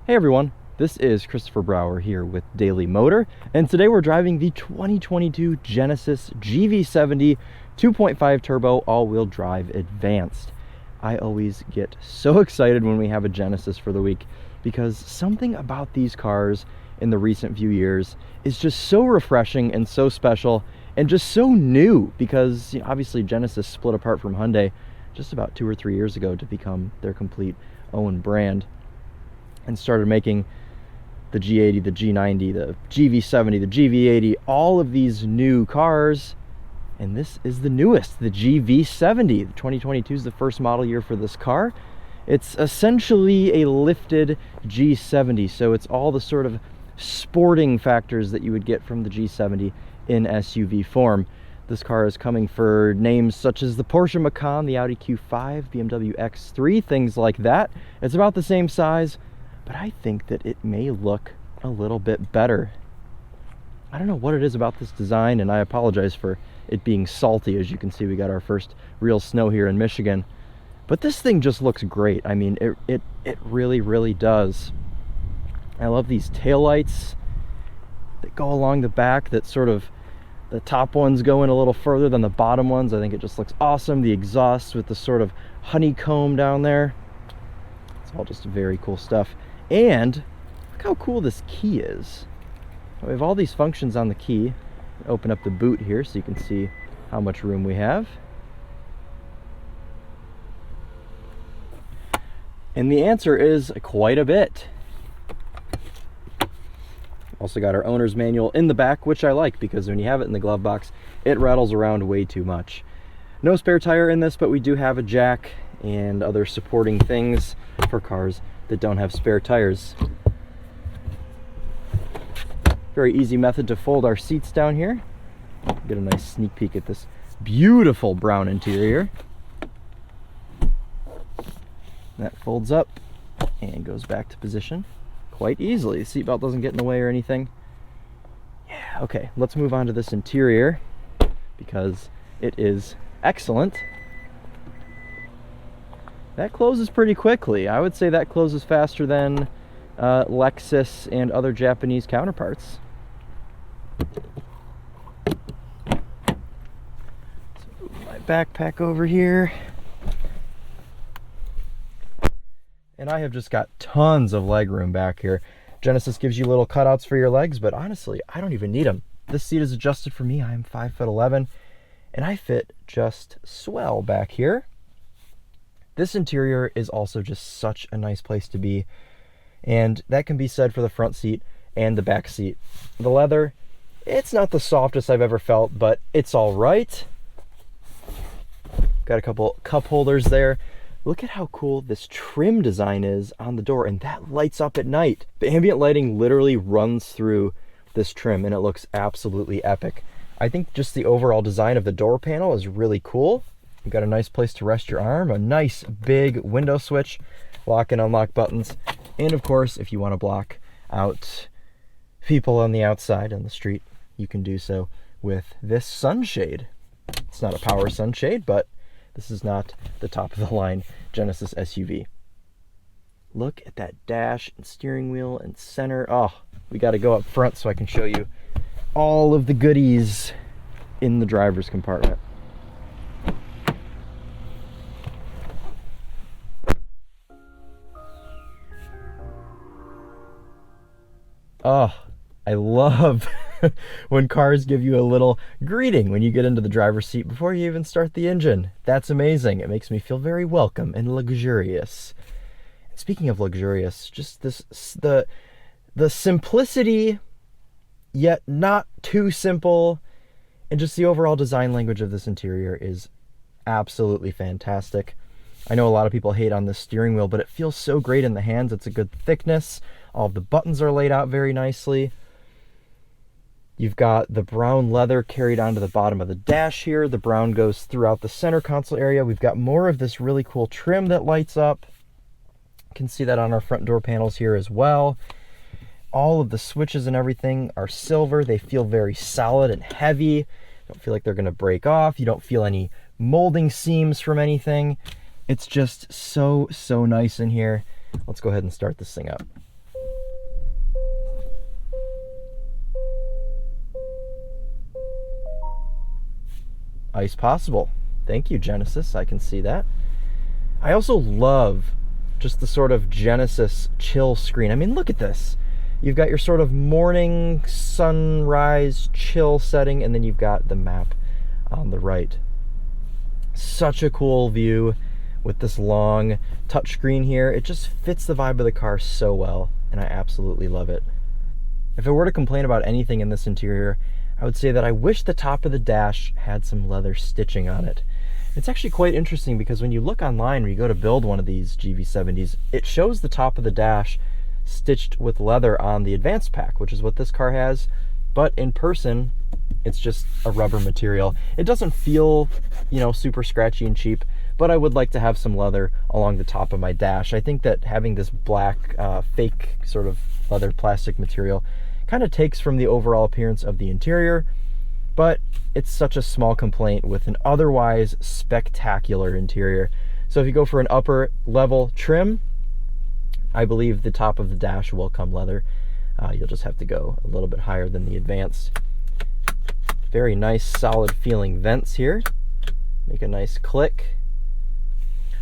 Hey everyone, this is Christopher Brower here with Daily Motor, and today we're driving the 2022 Genesis GV70 2.5 turbo all-wheel drive advanced. I always get so excited when we have a Genesis for the week because something about these cars in the recent few years is just so refreshing and so special and just so new because obviously Genesis split apart from Hyundai just about 2 or 3 years ago to become their complete own brand, and started making the G80, the G90, the GV70, the GV80, all of these new cars. And this is the newest, the GV70. The 2022 is the first model year for this car. It's essentially a lifted G70, so it's all the sort of sporting factors that you would get from the G70 in SUV form. This car is coming for names such as the Porsche Macan, the Audi Q5, BMW X3, things like that. It's about the same size, but I think that it may look a little bit better. I don't know what it is about this design, and I apologize for it being salty. As you can see, we got our first real snow here in Michigan. But this thing just looks great. I mean, it really, really does. I love these taillights that go along the back, that sort of, the top ones go in a little further than the bottom ones. I think it just looks awesome. The exhaust with the sort of honeycomb down there. It's all just very cool stuff. And look how cool this key is. We have all these functions on the key. Open up the boot here so you can see how much room we have. And the answer is quite a bit. Also got our owner's manual in the back, which I like because when you have it in the glove box, it rattles around way too much. No spare tire in this, but we do have a jack and other supporting things for cars that don't have spare tires. Very easy method to fold our seats down here. Get a nice sneak peek at this beautiful brown interior. That folds up and goes back to position quite easily. The seatbelt doesn't get in the way or anything. Yeah, okay, let's move on to this interior because it is excellent. That closes pretty quickly. I would say that closes faster than Lexus and other Japanese counterparts. So move my backpack over here. And I have just got tons of leg room back here. Genesis gives you little cutouts for your legs, but honestly, I don't even need them. This seat is adjusted for me. I am 5'11", and I fit just swell back here. This interior is also just such a nice place to be, and that can be said for the front seat and the back seat. The leather, it's not the softest I've ever felt, but it's all right. Got a couple cup holders there. Look at how cool this trim design is on the door, and that lights up at night. The ambient lighting literally runs through this trim, and it looks absolutely epic. I think just the overall design of the door panel is really cool. You've got a nice place to rest your arm, a nice big window switch, lock and unlock buttons, and of course, if you want to block out people on the outside on the street, you can do so with this sunshade. It's not a power sunshade, but this is not the top of the line Genesis SUV. Look at that dash and steering wheel and center. Oh, we got to go up front so I can show you all of the goodies in the driver's compartment. Oh, I love when cars give you a little greeting when you get into the driver's seat before you even start the engine. That's amazing. It makes me feel very welcome and luxurious. And speaking of luxurious, just the simplicity, yet not too simple, and just the overall design language of this interior is absolutely fantastic. I know a lot of people hate on this steering wheel, but it feels so great in the hands. It's a good thickness. All of the buttons are laid out very nicely. You've got the brown leather carried onto the bottom of the dash here. The brown goes throughout the center console area. We've got more of this really cool trim that lights up. You can see that on our front door panels here as well. All of the switches and everything are silver. They feel very solid and heavy. Don't feel like they're going to break off. You don't feel any molding seams from anything. It's just so nice in here. Let's go ahead and start this thing up. Ice possible. Thank you, Genesis. I can see that. I also love just the sort of Genesis chill screen. I mean, look at this. You've got your sort of morning sunrise chill setting, and then you've got the map on the right. Such a cool view with this long touchscreen here. It just fits the vibe of the car so well, and I absolutely love it. If I were to complain about anything in this interior, I would say that I wish the top of the dash had some leather stitching on it. It's actually quite interesting because when you look online or you go to build one of these GV70s, it shows the top of the dash stitched with leather on the advanced pack, which is what this car has, but in person, it's just a rubber material. It doesn't feel, you know, super scratchy and cheap, but I would like to have some leather along the top of my dash. I think that having this black fake sort of leather plastic material kind of takes from the overall appearance of the interior, but it's such a small complaint with an otherwise spectacular interior. So if you go for an upper level trim, I believe the top of the dash will come leather. You'll just have to go a little bit higher than the advanced. Very nice solid feeling vents here. Make a nice click.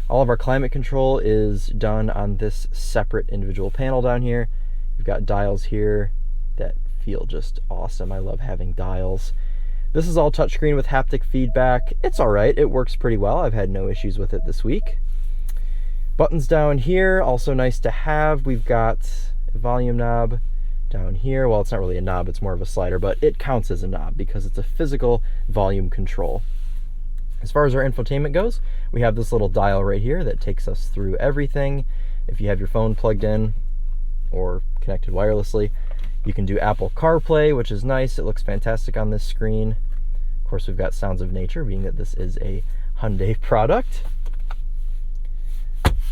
All of our climate control is done on this separate individual panel down here. You've got dials here that feel just awesome. I love having dials. This is all touchscreen with haptic feedback. It's all right. It works pretty well. I've had no issues with it this week. Buttons down here, also nice to have. We've got a volume knob down here. Well, it's not really a knob, it's more of a slider, but it counts as a knob because it's a physical volume control. As far as our infotainment goes, we have this little dial right here that takes us through everything. If you have your phone plugged in or connected wirelessly, you can do Apple CarPlay, which is nice. It looks fantastic on this screen. Of course, we've got Sounds of Nature, being that this is a Hyundai product.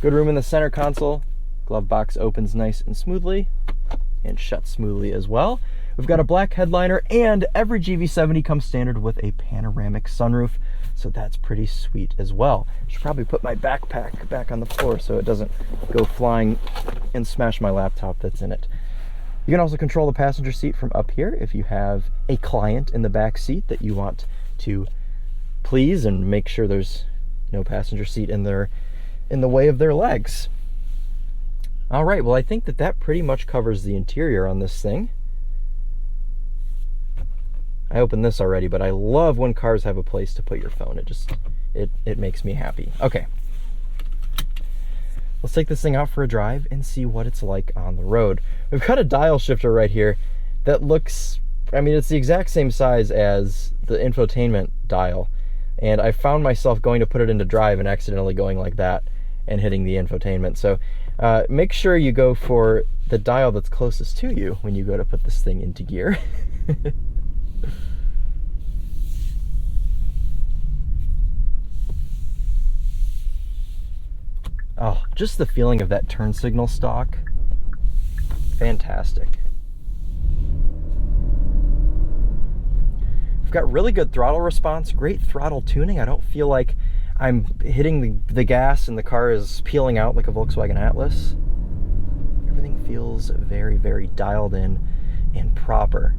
Good room in the center console. Glove box opens nice and smoothly and shuts smoothly as well. We've got a black headliner, and every GV70 comes standard with a panoramic sunroof, so that's pretty sweet as well. I should probably put my backpack back on the floor so it doesn't go flying and smash my laptop that's in it. You can also control the passenger seat from up here if you have a client in the back seat that you want to please and make sure there's no passenger seat in the way of their legs. All right, well, I think that pretty much covers the interior on this thing. I opened this already, but I love when cars have a place to put your phone. It makes me happy. Okay. Let's take this thing out for a drive and see what it's like on the road. We've got a dial shifter right here that looks, I mean, it's the exact same size as the infotainment dial. And I found myself going to put it into drive and accidentally going like that and hitting the infotainment. So make sure you go for the dial that's closest to you when you go to put this thing into gear. Oh, just the feeling of that turn signal stalk. Fantastic. We've got really good throttle response, great throttle tuning. I don't feel like I'm hitting the gas and the car is peeling out like a Volkswagen Atlas. Everything feels very, very dialed in and proper.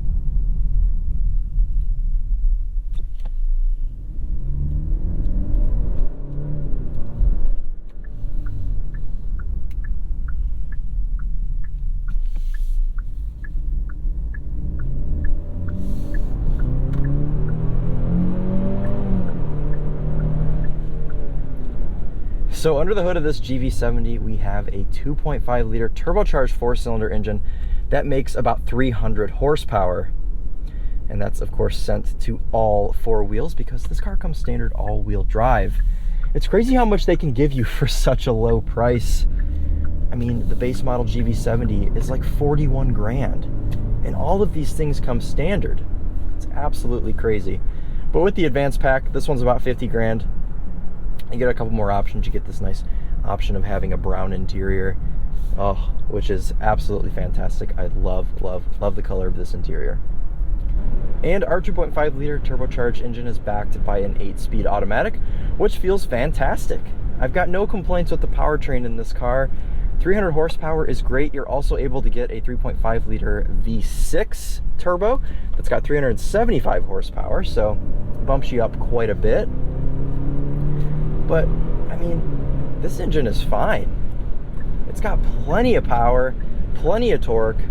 So under the hood of this GV70, we have a 2.5 liter turbocharged 4-cylinder engine that makes about 300 horsepower. And that's of course sent to all four wheels because this car comes standard all-wheel drive. It's crazy how much they can give you for such a low price. I mean, the base model GV70 is like 41 grand, and all of these things come standard. It's absolutely crazy. But with the advanced pack, this one's about 50 grand. You get a couple more options. You get this nice option of having a brown interior, which is absolutely fantastic. I love the color of this interior. And our 2.5 liter turbocharged engine is backed by an 8-speed automatic, which feels fantastic. I've got no complaints with the powertrain in this car. 300 horsepower is great. You're also able to get a 3.5 liter V6 turbo that's got 375 horsepower, so bumps you up quite a bit. But, I mean, this engine is fine. It's got plenty of power, plenty of torque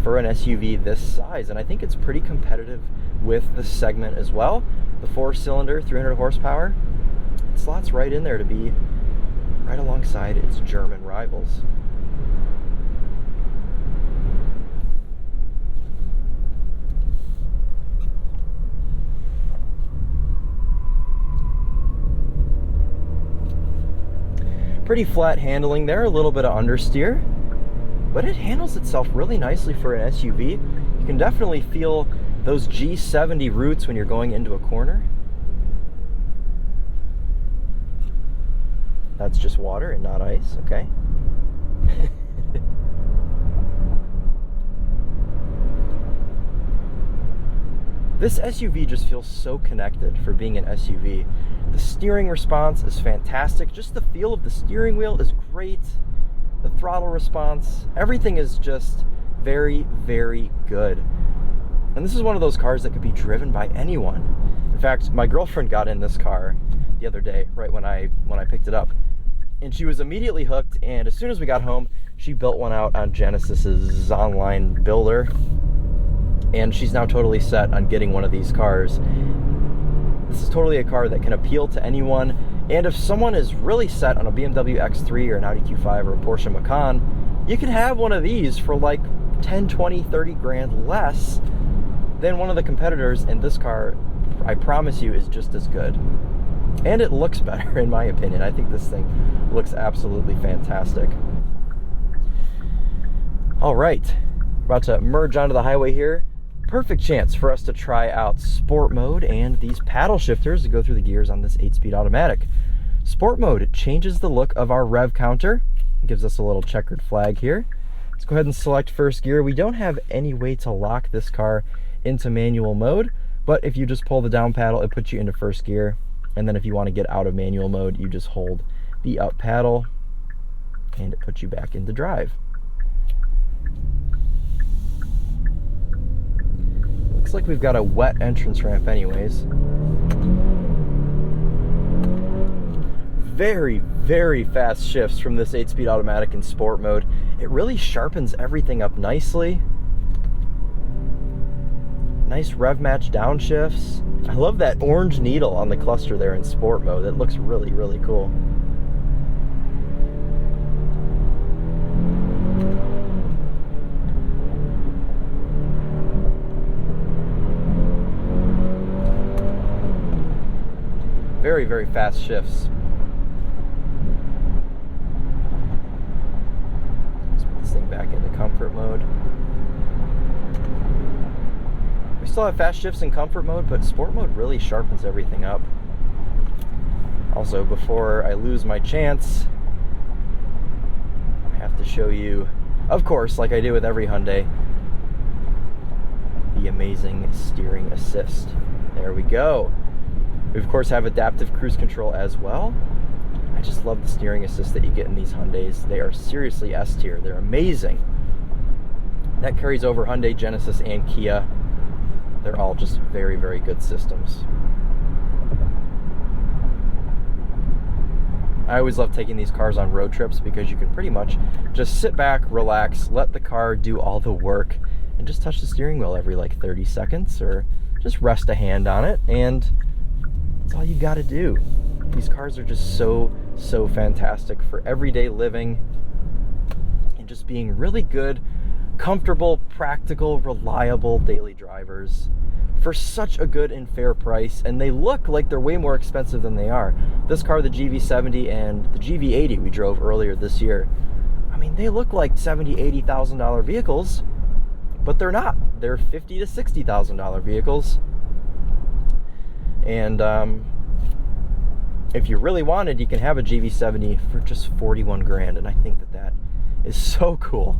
for an SUV this size, and I think it's pretty competitive with the segment as well. The 4-cylinder, 300 horsepower, it slots right in there to be right alongside its German rivals. Pretty flat handling there, a little bit of understeer, but it handles itself really nicely for an SUV. You can definitely feel those G70 roots when you're going into a corner. That's just water and not ice, okay? This SUV just feels so connected for being an SUV. The steering response is fantastic. Just the feel of the steering wheel is great. The throttle response, everything is just very, very good. And this is one of those cars that could be driven by anyone. In fact, my girlfriend got in this car the other day, right when I picked it up. And she was immediately hooked, and as soon as we got home, she built one out on Genesis's online builder. And she's now totally set on getting one of these cars. This is totally a car that can appeal to anyone. And if someone is really set on a BMW X3 or an Audi Q5 or a Porsche Macan, you can have one of these for like 10, 20, 30 grand less than one of the competitors. And this car, I promise you, is just as good. And it looks better, in my opinion. I think this thing looks absolutely fantastic. All right, about to merge onto the highway here. Perfect chance for us to try out sport mode and these paddle shifters to go through the gears on this 8-speed automatic. Sport mode, it changes the look of our rev counter. It gives us a little checkered flag here. Let's go ahead and select first gear. We don't have any way to lock this car into manual mode, but if you just pull the down paddle, it puts you into first gear. And then if you want to get out of manual mode, you just hold the up paddle and it puts you back into drive. Looks like we've got a wet entrance ramp anyways. Very, very fast shifts from this 8-speed automatic in sport mode. It really sharpens everything up nicely. Nice rev match downshifts. I love that orange needle on the cluster there in sport mode. It looks really, really cool. Very, very fast shifts. Let's put this thing back into comfort mode. We still have fast shifts in comfort mode, but sport mode really sharpens everything up. Also, before I lose my chance, I have to show you, of course, like I do with every Hyundai, the amazing steering assist. There we go. We, of course, have adaptive cruise control as well. I just love the steering assist that you get in these Hyundais. They are seriously S tier. They're amazing. That carries over Hyundai, Genesis, and Kia. They're all just very, very good systems. I always love taking these cars on road trips because you can pretty much just sit back, relax, let the car do all the work, and just touch the steering wheel every like 30 seconds or just rest a hand on it, and that's all you got to do. These cars are just so, so fantastic for everyday living and just being really good, comfortable, practical, reliable daily drivers for such a good and fair price. And they look like they're way more expensive than they are. This car, the GV70 and the GV80 we drove earlier this year, I mean, they look like $70,000, $80,000 vehicles, but they're not. They're $50,000 to $60,000 vehicles. And if you really wanted, you can have a GV70 for just 41 grand, and I think that that is so cool.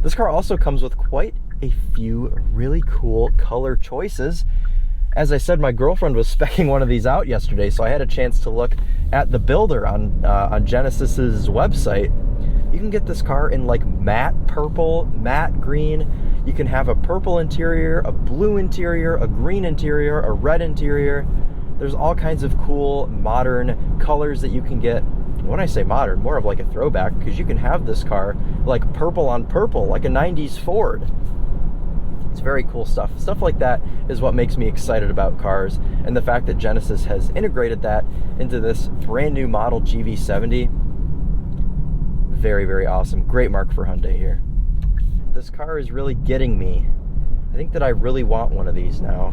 This car also comes with quite a few really cool color choices. As I said, my girlfriend was speccing one of these out yesterday, so I had a chance to look at the builder on Genesis's website. You can get this car in like matte purple, matte green. You can have a purple interior, a blue interior, a green interior, a red interior. There's all kinds of cool modern colors that you can get. When I say modern, more of like a throwback, because you can have this car like purple on purple, like a 90s Ford. It's very cool stuff. Stuff like that is what makes me excited about cars, and the fact that Genesis has integrated that into this brand new model GV70. Very, very awesome. Great mark for Hyundai here. This car is really getting me. I think that I really want one of these now.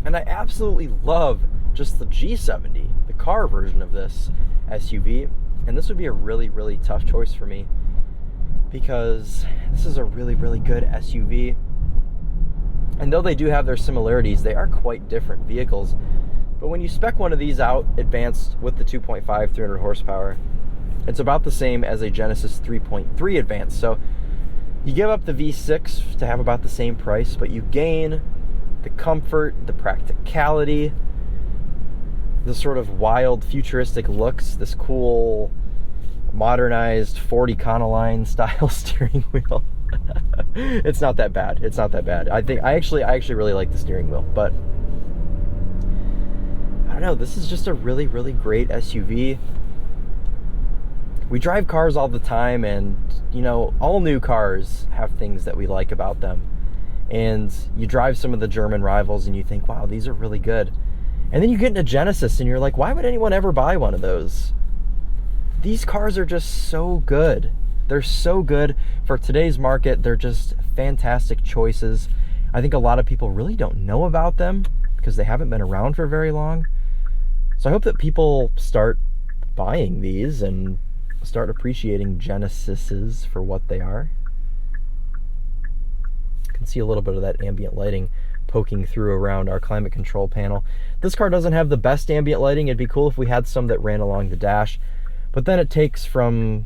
And I absolutely love just the G70, the car version of this SUV. And this would be a really, really tough choice for me, because this is a really, really good SUV. And though they do have their similarities, they are quite different vehicles. But when you spec one of these out advanced with the 2.5 300 horsepower, it's about the same as a Genesis 3.3 advanced. So you give up the V6 to have about the same price, but you gain the comfort, the practicality, the sort of wild futuristic looks, this cool modernized Ford Econoline style steering wheel. It's not that bad. It's not that bad. I actually really like the steering wheel, but I don't know, this is just a really, really great SUV. We drive cars all the time, and you know, all new cars have things that we like about them. And you drive some of the German rivals and you think, wow, these are really good. And then you get into Genesis and you're like, why would anyone ever buy one of those? These cars are just so good. They're so good for today's market. They're just fantastic choices. I think a lot of people really don't know about them because they haven't been around for very long. So I hope that people start buying these and start appreciating Genesises for what they are. You can see a little bit of that ambient lighting poking through around our climate control panel. This car doesn't have the best ambient lighting. It'd be cool if we had some that ran along the dash, but then it takes from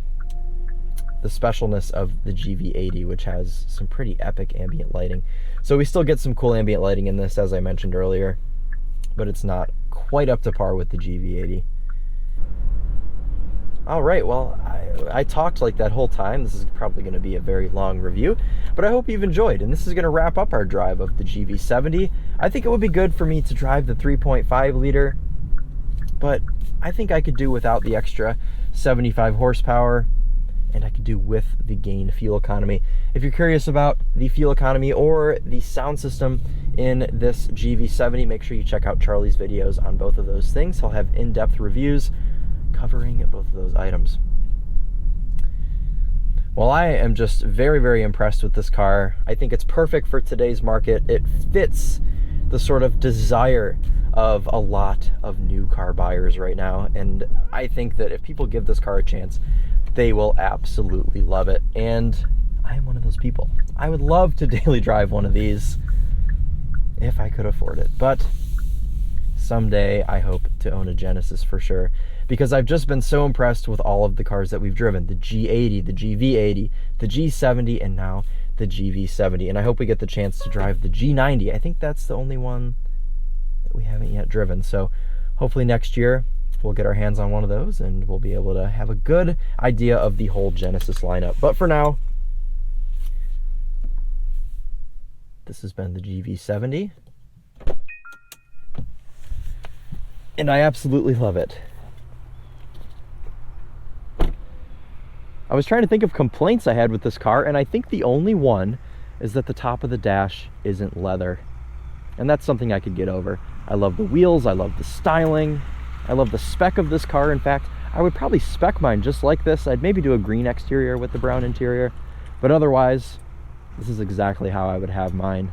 the specialness of the GV80, which has some pretty epic ambient lighting. So we still get some cool ambient lighting in this, as I mentioned earlier, but it's not quite up to par with the GV80. All right, well, I talked like that whole time. This is probably going to be a very long review, but I hope you've enjoyed. And this is going to wrap up our drive of the GV70. I think it would be good for me to drive the 3.5 liter, but I think I could do without the extra 75 horsepower, and I could do with the gained fuel economy. If you're curious about the fuel economy or the sound system in this GV70, make sure you check out Charlie's videos on both of those things. He'll have in-depth reviews covering both of those items. Well, I am just very, very impressed with this car. I think it's perfect for today's market. It fits the sort of desire of a lot of new car buyers right now, and I think that if people give this car a chance, they will absolutely love it. And I am one of those people. I would love to daily drive one of these if I could afford it, but someday I hope to own a Genesis for sure, because I've just been so impressed with all of the cars that we've driven. The G80, the GV80, the G70, and now the GV70. And I hope we get the chance to drive the G90. I think that's the only one that we haven't yet driven. So hopefully next year we'll get our hands on one of those and we'll be able to have a good idea of the whole Genesis lineup. But for now, this has been the GV70. And I absolutely love it. I was trying to think of complaints I had with this car, and I think the only one is that the top of the dash isn't leather. And that's something I could get over. I love the wheels, I love the styling, I love the spec of this car. In fact, I would probably spec mine just like this. I'd maybe do a green exterior with the brown interior, but otherwise, this is exactly how I would have mine.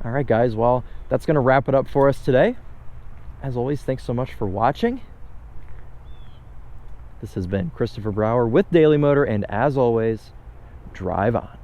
All right, guys, well, that's going to wrap it up for us today. As always, thanks so much for watching. This has been Christopher Brower with Daily Motor, and as always, drive on.